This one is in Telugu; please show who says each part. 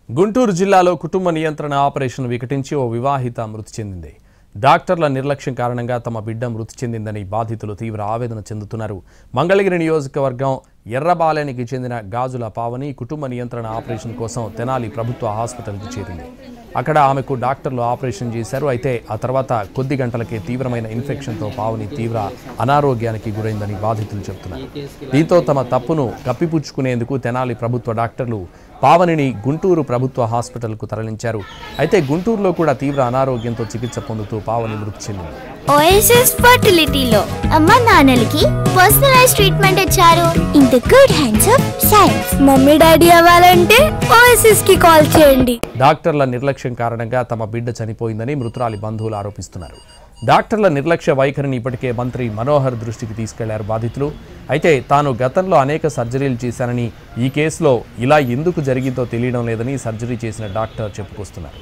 Speaker 1: గుంటూరు జిల్లాలో కుటుంబ నియంత్రణ ఆపరేషన్ వికటించి ఓ వివాహిత మృతి చెందింది. డాక్టర్ల నిర్లక్ష్యం కారణంగా తమ బిడ్డ మృతి చెందిందని బాధితులు తీవ్ర ఆవేదన చెందుతున్నారు. మంగళగిరి నియోజకవర్గం ఎర్రబాలెనికి చెందిన గాజుల పావని కుటుంబ నియంత్రణ ఆపరేషన్ కోసం తెనాలి ప్రభుత్వ హాస్పిటల్కి చేరింది. అక్కడ ఆమెకు డాక్టర్లు ఆపరేషన్ చేశారు. అయితే ఆ తర్వాత కొద్ది గంటలకే తీవ్రమైన ఇన్ఫెక్షన్తో పావని తీవ్ర అనారోగ్యానికి గురైందని బాధితులు చెబుతున్నారు. దీంతో తమ తప్పును కప్పిపుచ్చుకునేందుకు తెనాలి ప్రభుత్వ డాక్టర్లు పావనిని గుంటూరు ప్రభుత్వ హాస్పిటల్కు తరలించారు. అయితే గుంటూరులో కూడా తీవ్ర అనారోగ్యంతో చికిత్స పొందుతూ పావని మృతి చెందింది.
Speaker 2: ఓఎస్ఎస్ ఫర్టిలిటీలో అమ్మ నాన్నలకి పర్సనలైజ్ ట్రీట్మెంట్ ఇచ్చారు. In the good hands of science. Mummy daddy అవ్వాలంటే ఓఎస్ఎస్ కి కాల్ చేయండి.
Speaker 1: డాక్టర్ల నిర్లక్ష్యం కారణంగా తమ బిడ్డ చనిపోయిందని మృతురాలి బంధువులు ఆరోపిస్తున్నారు. డాక్టర్ల నిర్లక్ష్య వైఖరిని ఇప్పటికే మంత్రి మనోహర్ దృష్టికి తీసుకెళ్లారు బాధితులు. అయితే తాను గతంలో అనేక సర్జరీలు చేశానని, ఈ కేసులో ఇలా ఎందుకు జరిగిందో తెలియడం లేదని సర్జరీ చేసిన డాక్టర్ చెప్పుకొస్తున్నారు.